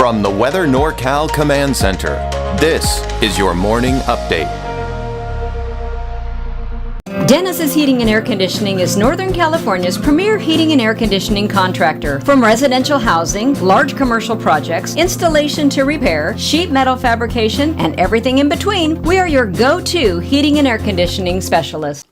From the Weather NorCal Command Center, this is your morning update. Dennis's Heating and Air Conditioning is Northern California's premier heating and air conditioning contractor. From residential housing, large commercial projects, installation to repair, sheet metal fabrication, and everything in between, we are your go-to heating and air conditioning specialist.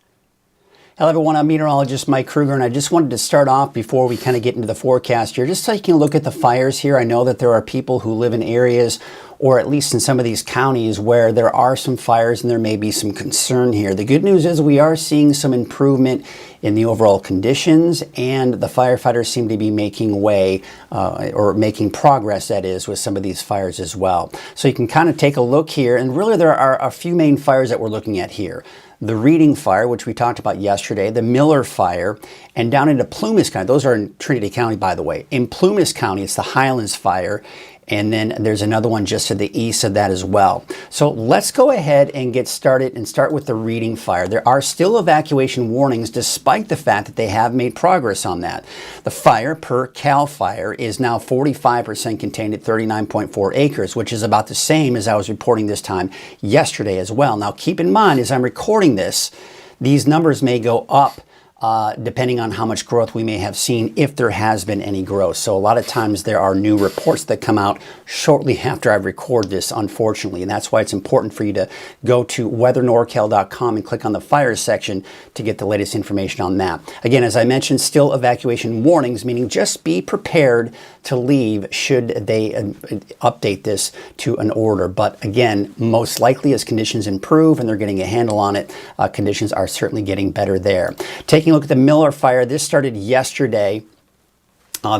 Hello everyone, I'm Meteorologist Mike Krueger, and I just wanted to start off before we kind of get into the forecast here, just taking a look at the fires here. I know that there are people who live in areas, or at least in some of these counties, where there are some fires and there may be some concern here. The good news is we are seeing some improvement in the overall conditions, and the firefighters seem to be making way, or making progress, that is, with some of these fires as well. So you can kind of take a look here, and really there are a few main fires that we're looking at here. The Reading Fire, which we talked about yesterday, the Miller Fire, and down into Plumas County. Those are in Trinity County, by the way. In Plumas County, it's the Highlands Fire, and then there's another one just to the east of that as well. So let's go ahead and get started and start with the Reading Fire. There are still evacuation warnings despite the fact that they have made progress on that. The fire per CAL FIRE is now 45% contained at 39.4 acres, which is about the same as I was reporting this time yesterday as well. Now keep in mind, as I'm recording this, these numbers may go up depending on how much growth we may have seen, if there has been any growth. So a lot of times there are new reports that come out shortly after I record this, unfortunately, and that's why it's important for you to go to weathernorcal.com and click on the fires section to get the latest information on that. Again, as I mentioned, still evacuation warnings, meaning just be prepared to leave should they update this to an order. But again, most likely as conditions improve and they're getting a handle on it, conditions are certainly getting better there. Taking a look at the Miller Fire, this started yesterday.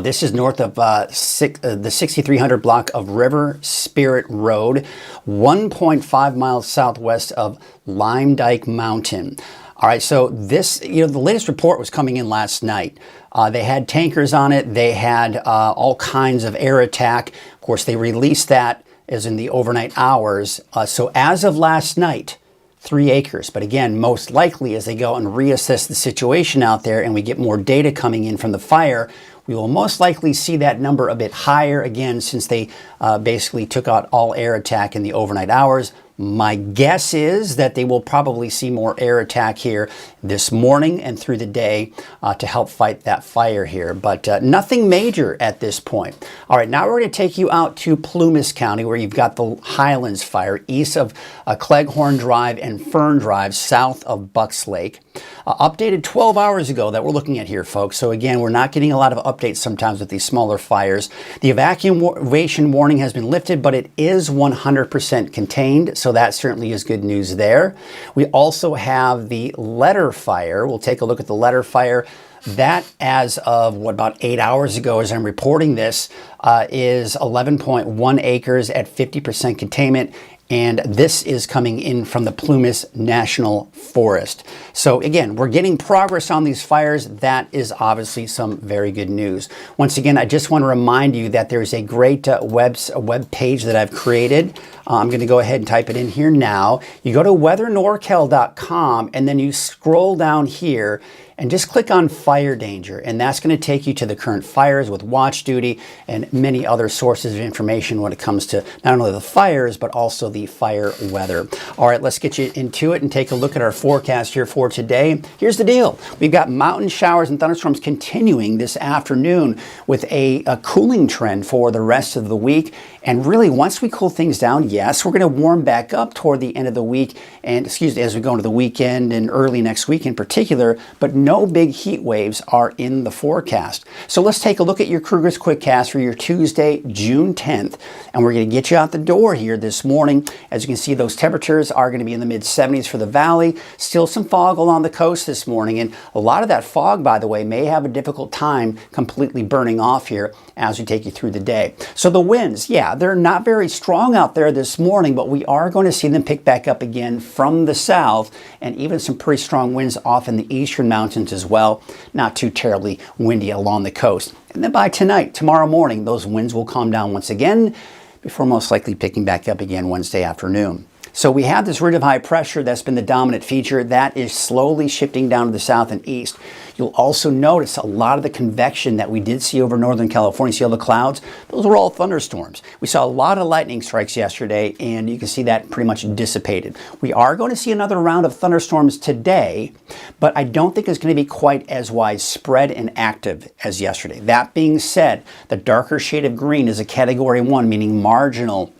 This is north of the 6300 block of River Spirit Road, 1.5 miles southwest of Lime Dyke Mountain. All right, so this, the latest report was coming in last night. They had tankers on it. They had all kinds of air attack. Of course, they released that as in the overnight hours. So as of last night, 3 acres. But again, most likely as they go and reassess the situation out there and we get more data coming in from the fire, we will most likely see that number a bit higher again, since they basically took out all air attack in the overnight hours. My guess is that they will probably see more air attack here this morning and through the day to help fight that fire here, but nothing major at this point. All right, now we're going to take you out to Plumas County, where you've got the Highlands Fire east of Cleghorn Drive and Fern Drive south of Bucks Lake. Updated 12 hours ago that we're looking at here, folks. So again, we're not getting a lot of updates sometimes with these smaller fires. The evacuation warning has been lifted, but it is 100% contained. So that certainly is good news there. We also have the Letter Fire. We'll take a look at the Letter Fire. That, as of about 8 hours ago, as I'm reporting this, is 11.1 acres at 50% containment. And this is coming in from the Plumas National Forest. So again, we're getting progress on these fires. That is obviously some very good news. Once again, I just want to remind you that there's a great web page that I've created. I'm going to go ahead and type it in here now. You go to weathernorcal.com and then you scroll down here and just click on Fire Danger, and that's going to take you to the current fires with watch duty and many other sources of information when it comes to not only the fires, but also the fire weather. All right, let's get you into it and take a look at our forecast here for today. Here's the deal. We've got mountain showers and thunderstorms continuing this afternoon with a cooling trend for the rest of the week. And really, once we cool things down, yes, we're going to warm back up toward the end of the week, and as we go into the weekend and early next week in particular, but no big heat waves are in the forecast. So let's take a look at your Krueger's Quickcast for your Tuesday, June 10th, and we're going to get you out the door here this morning. As you can see, those temperatures are going to be in the mid-70s for the valley. Still some fog along the coast this morning, and a lot of that fog, by the way, may have a difficult time completely burning off here as we take you through the day. So the winds, yeah, they're not very strong out there this morning, but we are going to see them pick back up again from the south, and even some pretty strong winds off in the eastern mountains as well. Not too terribly windy along the coast. And then by tonight, tomorrow morning, those winds will calm down once again before most likely picking back up again Wednesday afternoon. So we have this ridge of high pressure that's been the dominant feature that is slowly shifting down to the south and east. You'll also notice a lot of the convection that we did see over Northern California. See all the clouds? Those were all thunderstorms. We saw a lot of lightning strikes yesterday, and you can see that pretty much dissipated. We are going to see another round of thunderstorms today, but I don't think it's going to be quite as widespread and active as yesterday. That being said, the darker shade of green is a Category 1, meaning marginal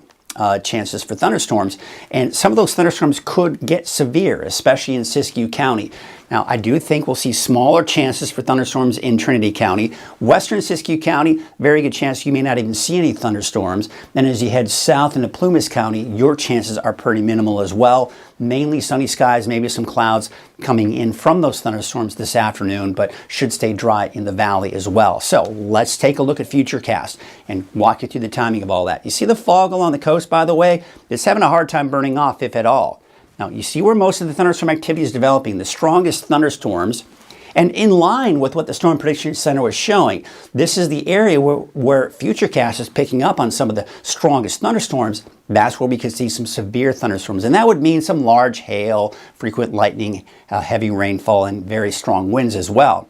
chances for thunderstorms, and some of those thunderstorms could get severe, especially in Siskiyou County. Now, I do think we'll see smaller chances for thunderstorms in Trinity County. Western Siskiyou County, very good chance you may not even see any thunderstorms. Then as you head south into Plumas County, your chances are pretty minimal as well. Mainly sunny skies, maybe some clouds coming in from those thunderstorms this afternoon, but should stay dry in the valley as well. So let's take a look at Futurecast and walk you through the timing of all that. You see the fog along the coast, by the way? It's having a hard time burning off, if at all. Now, you see where most of the thunderstorm activity is developing, the strongest thunderstorms, and in line with what the Storm Prediction Center was showing, this is the area where Futurecast is picking up on some of the strongest thunderstorms. That's where we could see some severe thunderstorms, and that would mean some large hail, frequent lightning, heavy rainfall, and very strong winds as well.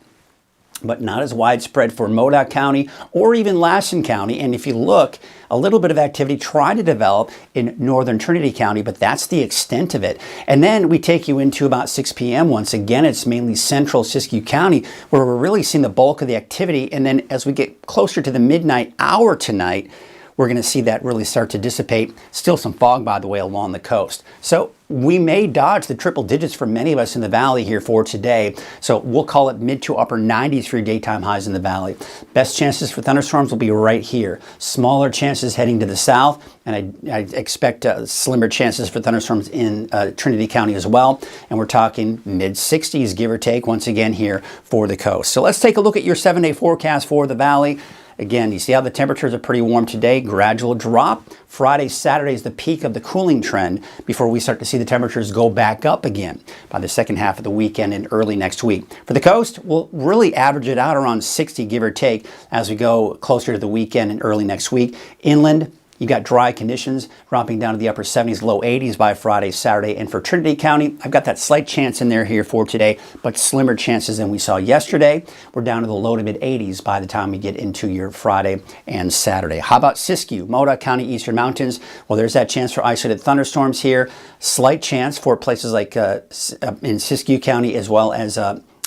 But not as widespread for Modoc County or even Lassen County. And if you look, a little bit of activity tried to develop in northern Trinity County, but that's the extent of it. And then we take you into about 6 p.m. Once again, it's mainly central Siskiyou County where we're really seeing the bulk of the activity. And then as we get closer to the midnight hour tonight, we're going to see that really start to dissipate. Still some fog, by the way, along the coast. So we may dodge the triple digits for many of us in the valley here for today. So we'll call it mid to upper 90s for your daytime highs in the valley. Best chances for thunderstorms will be right here. Smaller chances heading to the south, and I expect slimmer chances for thunderstorms in Trinity County as well. And we're talking mid 60s, give or take, once again here for the coast. So let's take a look at your 7-day forecast for the valley. Again, you see how the temperatures are pretty warm today, gradual drop. Friday, Saturday is the peak of the cooling trend before we start to see the temperatures go back up again by the second half of the weekend and early next week. For the coast, we'll really average it out around 60, give or take, as we go closer to the weekend and early next week. Inland, you got dry conditions dropping down to the upper 70s, low 80s by Friday, Saturday. And for Trinity County, I've got that slight chance in there here for today, but slimmer chances than we saw yesterday. We're down to the low to mid 80s by the time we get into your Friday and Saturday. How about Siskiyou, Modoc County, Eastern Mountains? Well, there's that chance for isolated thunderstorms here. Slight chance for places like in Siskiyou County as well as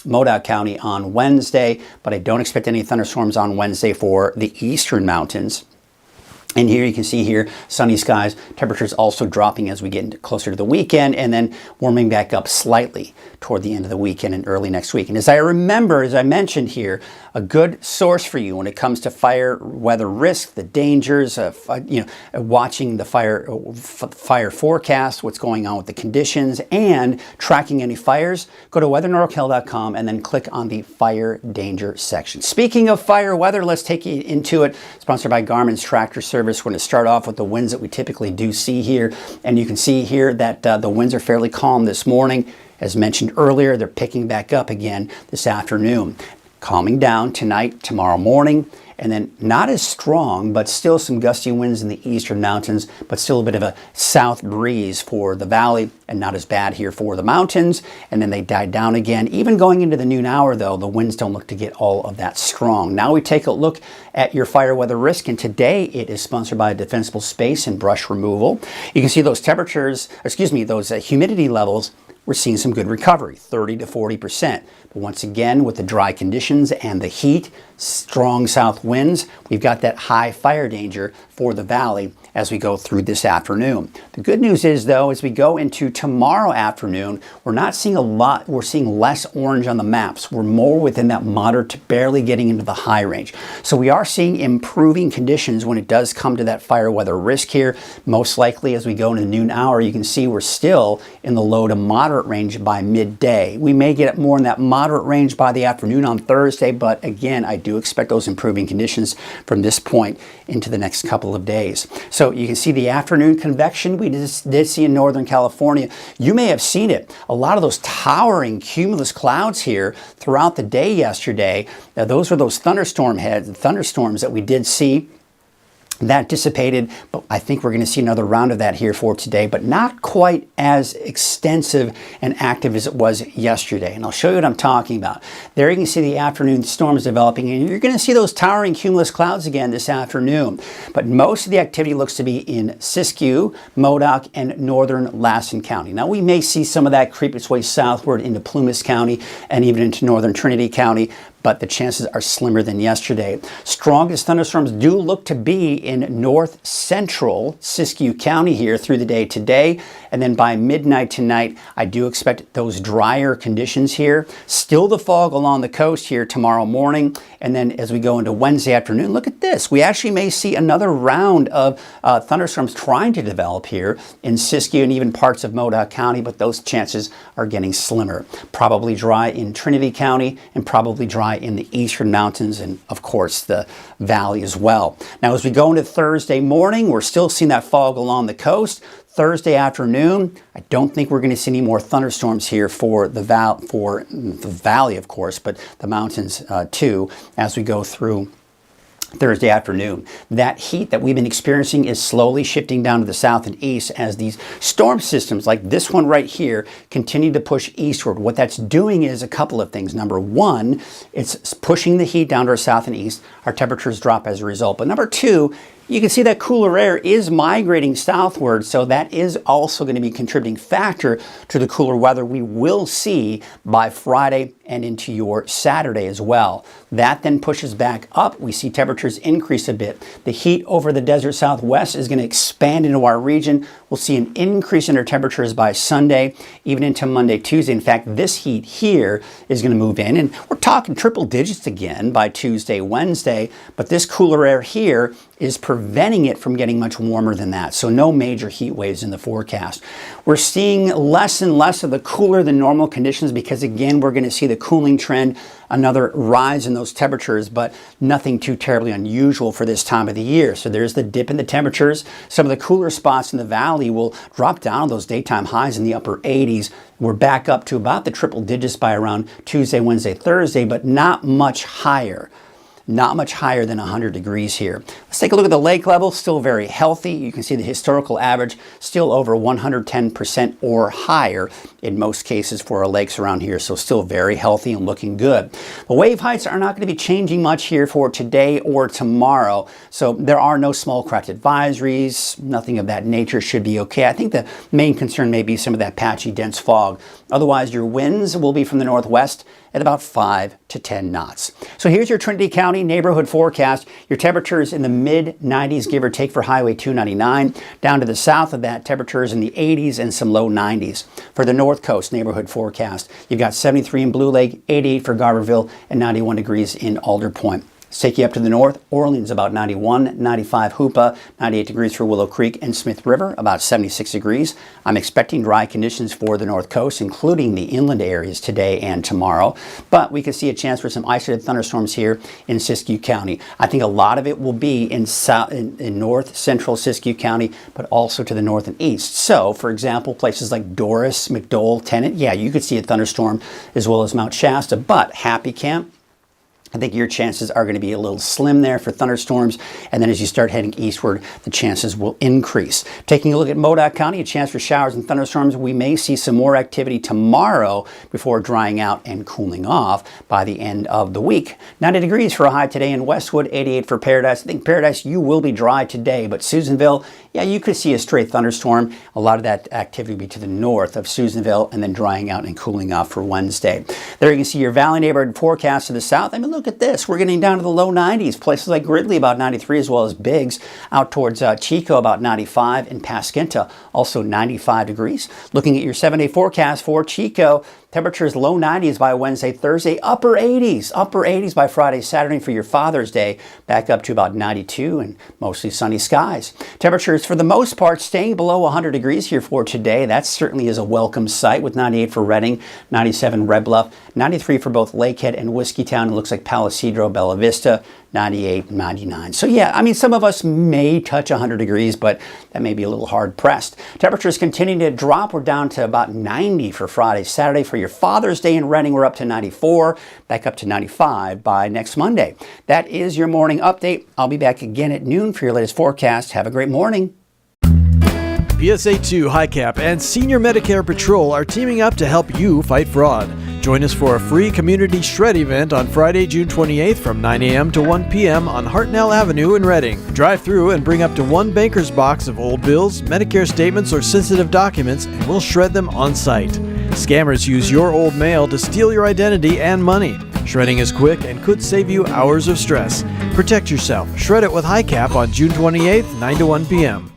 Modoc County on Wednesday, but I don't expect any thunderstorms on Wednesday for the Eastern Mountains. And here you can see here, sunny skies, temperatures also dropping as we get closer to the weekend and then warming back up slightly toward the end of the weekend and early next week. And as I mentioned here, a good source for you when it comes to fire weather risk, the dangers of watching the fire forecast, what's going on with the conditions, and tracking any fires, go to weathernorcal.com and then click on the fire danger section. Speaking of fire weather, let's take you into it. Sponsored by Garmin's Tractor Service. We're going to start off with the winds that we typically do see here, and you can see here that the winds are fairly calm this morning. As mentioned earlier, they're picking back up again this afternoon, calming down tonight, tomorrow morning, and then not as strong, but still some gusty winds in the eastern mountains, but still a bit of a south breeze for the valley and not as bad here for the mountains. And then they died down again. Even going into the noon hour, though, the winds don't look to get all of that strong. Now we take a look at your fire weather risk, and today it is sponsored by Defensible Space and Brush Removal. You can see those those humidity levels. We're seeing some good recovery, 30 to 40%. But once again, with the dry conditions and the heat, strong south winds, we've got that high fire danger for the valley as we go through this afternoon. The good news is, though, as we go into tomorrow afternoon, we're not seeing a lot. We're seeing less orange on the maps. We're more within that moderate to barely getting into the high range. So we are seeing improving conditions when it does come to that fire weather risk here. Most likely as we go into the noon hour, you can see we're still in the low to moderate range by midday. We may get more in that moderate range by the afternoon on Thursday, but again, I do expect those improving conditions from this point into the next couple of days. So you can see the afternoon convection we did see in Northern California. You may have seen it. A lot of those towering cumulus clouds here throughout the day yesterday. Now, those were those thunderstorms that we did see That dissipated, but I think we're going to see another round of that here for today, but not quite as extensive and active as it was yesterday. And I'll show you what I'm talking about. There you can see the afternoon storms developing, and you're going to see those towering cumulus clouds again this afternoon. But most of the activity looks to be in Siskiyou, Modoc, and northern Lassen County. Now, we may see some of that creep its way southward into Plumas County and even into northern Trinity County, but the chances are slimmer than yesterday. Strongest thunderstorms do look to be in north central Siskiyou County here through the day today. And then by midnight tonight, I do expect those drier conditions here. Still the fog along the coast here tomorrow morning. And then as we go into Wednesday afternoon, look at this. We actually may see another round of thunderstorms trying to develop here in Siskiyou and even parts of Modoc County, but those chances are getting slimmer. Probably dry in Trinity County and probably dry in the eastern mountains and, of course, the valley as well. Now, as we go into Thursday morning, we're still seeing that fog along the coast. Thursday afternoon, I don't think we're going to see any more thunderstorms here for the valley, of course, but the mountains too, as we go through Thursday afternoon. That heat that we've been experiencing is slowly shifting down to the south and east as these storm systems like this one right here continue to push eastward. What that's doing is a couple of things. Number one, it's pushing the heat down to our south and east. Our temperatures drop as a result. But number two, you can see that cooler air is migrating southward, so that is also going to be a contributing factor to the cooler weather we will see by Friday and into your Saturday as well. That then pushes back up. We see temperatures increase a bit. The heat over the desert southwest is going to expand into our region. We'll see an increase in our temperatures by Sunday, even into Monday, Tuesday. In fact, this heat here is going to move in, and we're talking triple digits again by Tuesday, Wednesday, but this cooler air here is preventing it from getting much warmer than that. So no major heat waves in the forecast. We're seeing less and less of the cooler than normal conditions because, again, we're going to see the cooling trend, another rise in those temperatures, but nothing too terribly unusual for this time of the year. So there's the dip in the temperatures. Some of the cooler spots in the valley will drop down those daytime highs in the upper 80s. We're back up to about the triple digits by around Tuesday, Wednesday, Thursday, but not much higher. Not much higher than 100 degrees here. Let's take a look at the lake level. Still very healthy. You can see the historical average still over 110% or higher in most cases for our lakes around here. So still very healthy and looking good. The wave heights are not going to be changing much here for today or tomorrow. So there are no small craft advisories. Nothing of that nature should be okay. I think the main concern may be some of that patchy dense fog. Otherwise, your winds will be from the northwest at about 5 to 10 knots. So here's your Trinity County neighborhood forecast. Your temperatures in the mid 90s, give or take, for Highway 299. Down to the south of that, temperatures in the 80s and some low 90s. For the North Coast neighborhood forecast, you've got 73 in Blue Lake, 88 for Garberville, and 91 degrees in Alder Point. Let's take you up to the north. Orleans about 91, 95 Hoopa, 98 degrees for Willow Creek and Smith River, about 76 degrees. I'm expecting dry conditions for the north coast, including the inland areas today and tomorrow. But we could see a chance for some isolated thunderstorms here in Siskiyou County. I think a lot of it will be in north central Siskiyou County, but also to the north and east. So, for example, places like Doris, McDowell, Tennant, yeah, you could see a thunderstorm, as well as Mount Shasta. But Happy Camp, I think your chances are going to be a little slim there for thunderstorms, and then as you start heading eastward, the chances will increase. Taking a look at Modoc County, a chance for showers and thunderstorms. We may see some more activity tomorrow before drying out and cooling off by the end of the week. 90 degrees for a high today in Westwood, 88 for Paradise. I think Paradise, you will be dry today, but Susanville, yeah, you could see a straight thunderstorm. A lot of that activity will be to the north of Susanville and then drying out and cooling off for Wednesday. There you can see your Valley neighborhood forecast to the south. I mean, look at this. We're getting down to the low 90s. Places like Gridley about 93, as well as Biggs. Out towards Chico about 95, and Pasquinta also 95 degrees. Looking at your 7-day forecast for Chico, temperatures low 90s by Wednesday, Thursday, upper 80s by Friday, Saturday for your Father's Day, back up to about 92 and mostly sunny skies. Temperatures for the most part staying below 100 degrees here for today. That certainly is a welcome sight, with 98 for Redding, 97 Red Bluff, 93 for both Lakehead and Whiskeytown. It looks like Palo Cedro, Bella Vista, 98, 99. So yeah, I mean, some of us may touch 100 degrees, but that may be a little hard pressed. Temperatures continue to drop. We're down to about 90 for Friday. Saturday for your Father's Day in Reading, we're up to 94, back up to 95 by next Monday. That is your morning update. I'll be back again at noon for your latest forecast. Have a great morning. PSA 2 HICAP and Senior Medicare Patrol are teaming up to help you fight fraud. Join us for a free community shred event on Friday, June 28th from 9 a.m. to 1 p.m. on Hartnell Avenue in Reading. Drive through and bring up to one banker's box of old bills, Medicare statements, or sensitive documents, and we'll shred them on site. Scammers use your old mail to steal your identity and money. Shredding is quick and could save you hours of stress. Protect yourself. Shred it with HICAP on June 28th, 9 to 1 p.m.